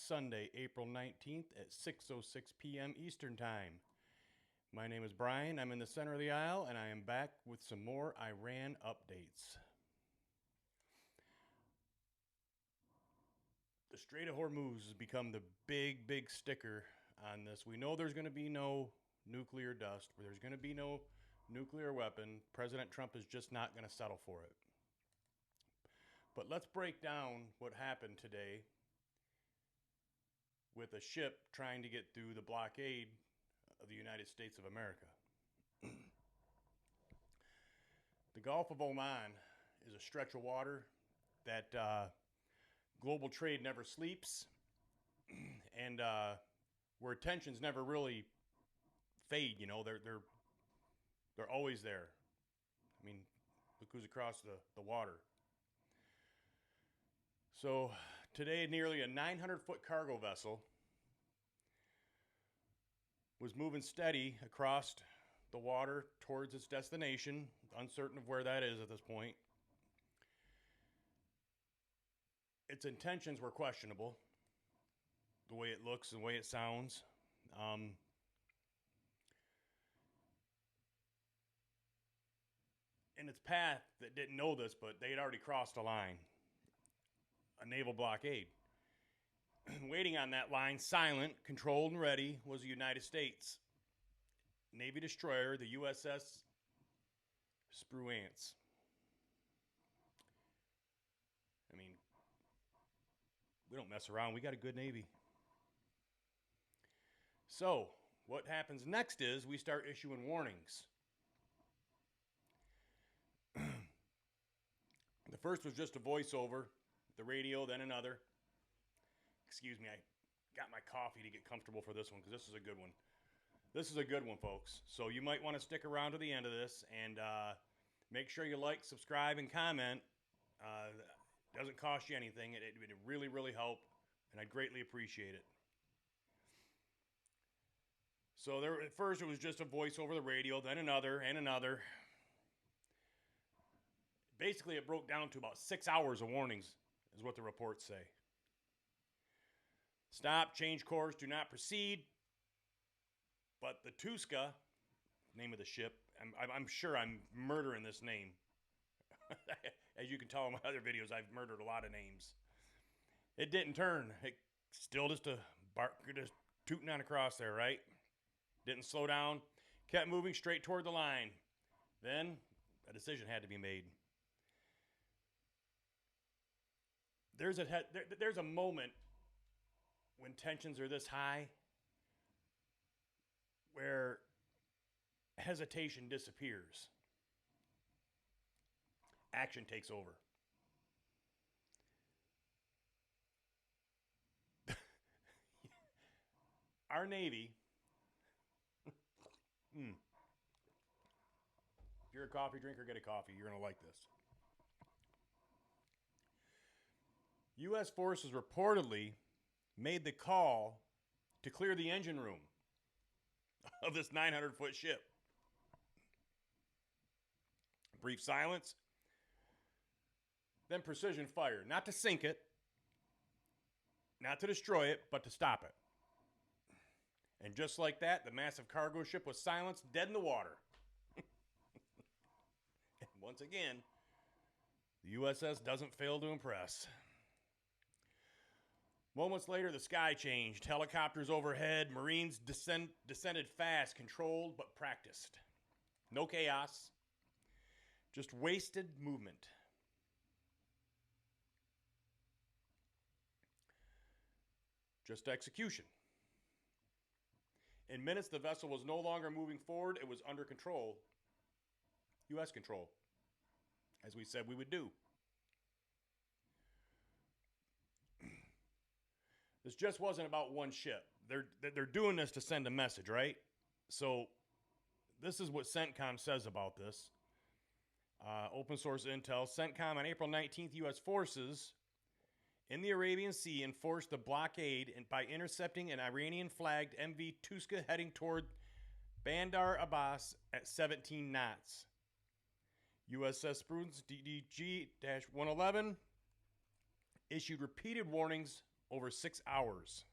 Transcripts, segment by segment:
Sunday, April 19th at 6:06 p.m. Eastern Time. My name is Brian. I'm in the center of the aisle, and I am back with some more Iran updates. The Strait of Hormuz has become the big sticker on this. We know there's going to be no nuclear dust, where there's going to be no nuclear weapon. President Trump is just not going to settle for it. But let's break down what happened today with a ship trying to get through the blockade of the United States of America. The Gulf of Oman is a stretch of water that global trade never sleeps, and where tensions never really fade. You know, they're always there. I mean, look who's across the water. So today, nearly a 900-foot cargo vessel was moving steady across the water towards its destination, uncertain of where that is at this point. Its intentions were questionable, the way it looks and the way it sounds. In its path, that didn't know this, but they had already crossed a line. A naval blockade. Waiting on that line, silent, controlled, and ready, was the United States Navy destroyer, the USS Spruance. I mean, we don't mess around. We got a good Navy. So, what happens next is we start issuing warnings. The first was just a voiceover. The radio, then another. Excuse me, I got my coffee to get comfortable for this one because this is a good one. This is a good one, folks. So you might want to stick around to the end of this and make sure you like, subscribe, and comment. It doesn't cost you anything. It would really help, and I'd greatly appreciate it. So there, at first it was just a voice over the radio, then another, and another. Basically, it broke down to about 6 hours of warnings, is what the reports say. Stop, change course, do not proceed. But the Tuska, name of the ship, I'm sure I'm murdering this name. As you can tell in my other videos, I've murdered a lot of names. It didn't turn. It still just tooting on across there, right? Didn't slow down. Kept moving straight toward the line. Then a decision had to be made. There's a moment when tensions are this high where hesitation disappears. Action takes over. Our Navy, if you're a coffee drinker, get a coffee. You're going to like this. U.S. forces reportedly made the call to clear the engine room of this 900-foot ship. Brief silence, then precision fire. Not to sink it, not to destroy it, but to stop it. And just like that, the massive cargo ship was silenced, dead in the water. And once again, the USS doesn't fail to impress. Moments later, the sky changed. Helicopters overhead. Marines descended fast, controlled, but practiced. No chaos. Just wasted movement. Just execution. In minutes, the vessel was no longer moving forward. It was under control. U.S. control. As we said we would do. This just wasn't about one ship. They're doing this to send a message, right? So this is what Centcom says about this. Open source intel. Centcom on April 19th, U.S. forces in the Arabian Sea enforced the blockade by intercepting an Iranian-flagged MV Tuska heading toward Bandar Abbas at 17 knots. USS Spruance DDG-111 issued repeated warnings over 6 hours.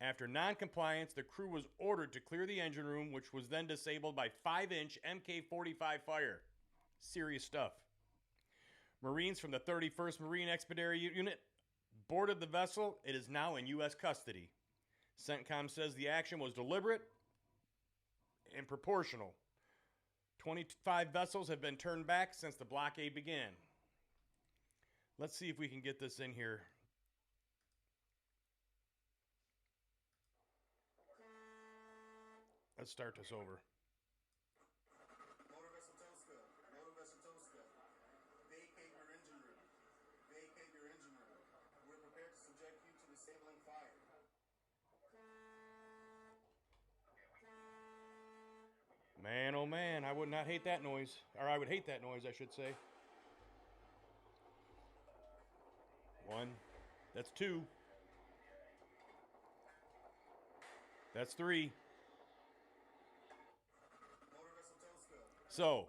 After non-compliance, the crew was ordered to clear the engine room, which was then disabled by 5-inch Mk-45 fire. Serious stuff. Marines from the 31st Marine Expeditionary Unit boarded the vessel. It is now in U.S. custody. Centcom says the action was deliberate and proportional. 25 vessels have been turned back since the blockade began. Let's see if we can get this in here. Let's start this over. Motor vessel Tuska, vacate your engine room. Vacate your engine room. We're prepared to subject you to disabling fire. Man, oh man, I would not hate that noise. Or I would hate that noise, I should say. 1. That's 2. That's 3. So,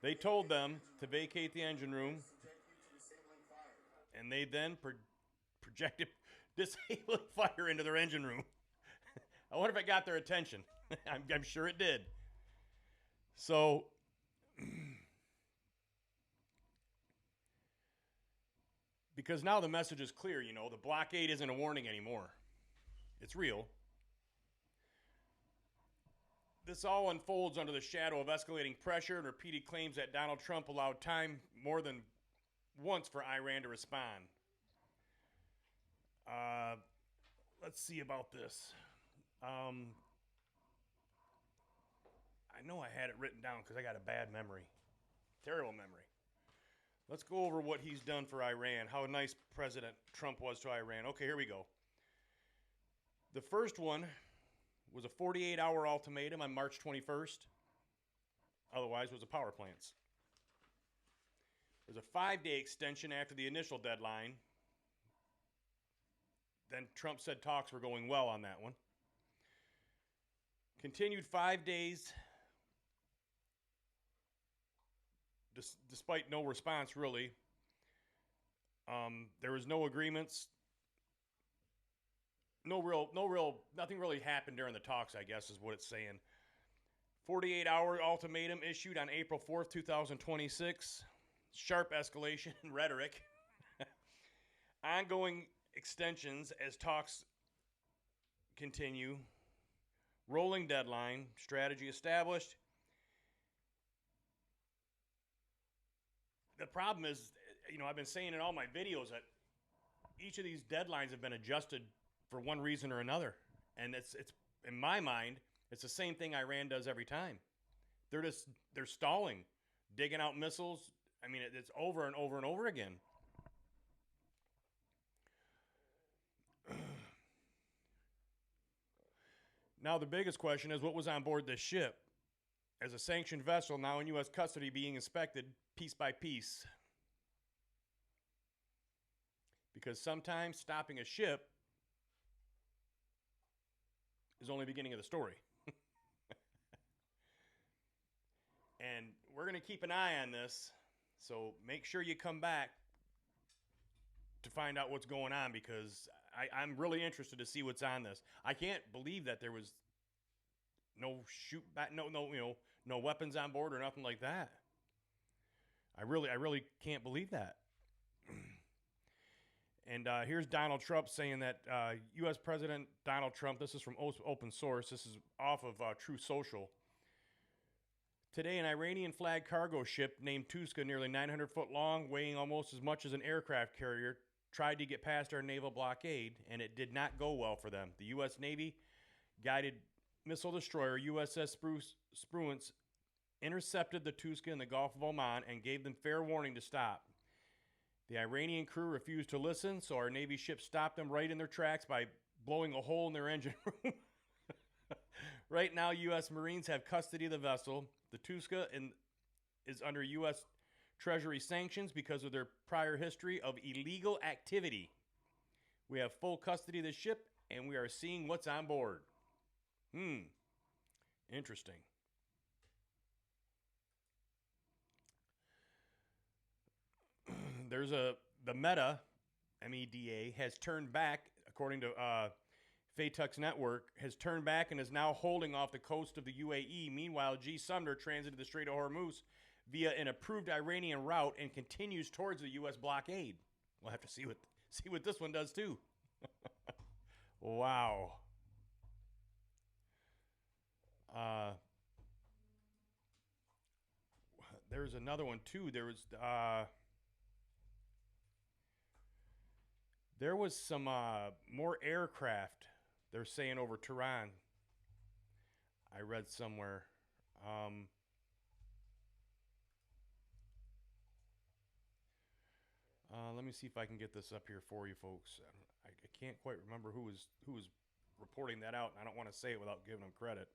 they told them to vacate the engine room, and they then projected disabling fire into their engine room. I wonder if it got their attention. I'm sure it did. So, because now the message is clear, you know, the blockade isn't a warning anymore. It's real. This all unfolds under the shadow of escalating pressure and repeated claims that Donald Trump allowed time more than once for Iran to respond. Let's see about this. I know I had it written down because I got a bad memory. Terrible memory. Let's go over what he's done for Iran, how nice President Trump was to Iran. Okay, here we go. The first one was a 48-hour ultimatum on March 21st. Otherwise, was the power plants. There's a 5-day extension after the initial deadline. Then Trump said talks were going well on that one. Continued 5 days, despite no response, really. There was no agreements. Nothing really happened during the talks, I guess, is what it's saying. 48-hour ultimatum issued on April 4th, 2026. Sharp escalation in rhetoric. Ongoing extensions as talks continue. Rolling deadline. Strategy established. The problem is, you know, I've been saying in all my videos that each of these deadlines have been adjusted for one reason or another. And it's in my mind, it's the same thing Iran does every time. They're stalling, digging out missiles. I mean, it's over and over and over again. Now, the biggest question is what was on board this ship? As a sanctioned vessel, now in U.S. custody, being inspected piece by piece. Because sometimes stopping a ship is only the beginning of the story. And we're going to keep an eye on this, so make sure you come back to find out what's going on, because I'm really interested to see what's on this. I can't believe that there was no no weapons on board or nothing like that. I really can't believe that. And here's Donald Trump saying that U.S. President Donald Trump, this is from open source, this is off of True Social. Today, an Iranian-flagged cargo ship named Tuska, nearly 900 foot long, weighing almost as much as an aircraft carrier, tried to get past our naval blockade, and it did not go well for them. The U.S. Navy guided missile destroyer USS Spruance intercepted the Tuska in the Gulf of Oman and gave them fair warning to stop. The Iranian crew refused to listen, so our Navy ship stopped them right in their tracks by blowing a hole in their engine room. Right now, U.S. Marines have custody of the vessel. The Tuska is under U.S. Treasury sanctions because of their prior history of illegal activity. We have full custody of the ship, and we are seeing what's on board. Interesting. There's a the Meta, MEDA, has turned back, according to Faytuck's network, has turned back and is now holding off the coast of the UAE. Meanwhile, G. Sumner transited the Strait of Hormuz via an approved Iranian route and continues towards the U.S. blockade. We'll have to see what this one does too. Wow. There's another one too. There was some more aircraft. They're saying over Tehran. I read somewhere. Let me see if I can get this up here for you, folks. I can't quite remember who was reporting that out, and I don't want to say it without giving them credit.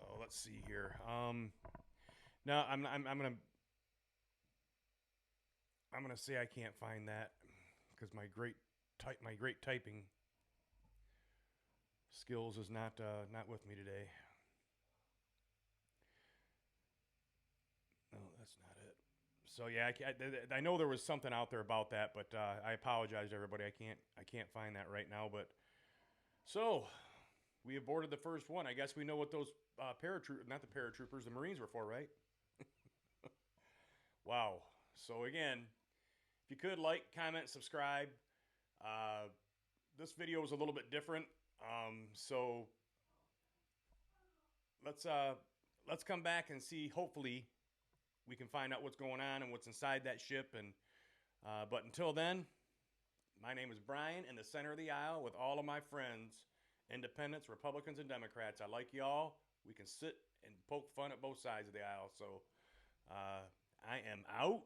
Oh, let's see here. No, I'm gonna say I can't find that because my great typing skills is not with me today. No, that's not it. So yeah, I know there was something out there about that, but I apologize to everybody. I can't find that right now. But so we aborted the first one. I guess we know what those the Marines were for, right? Wow. So again, if you could like, comment, subscribe. This video is a little bit different. So let's come back and see. Hopefully, we can find out what's going on and what's inside that ship. And but until then, my name is Brian, in the center of the aisle with all of my friends, independents, Republicans, and Democrats. I like y'all. We can sit and poke fun at both sides of the aisle. So I am out.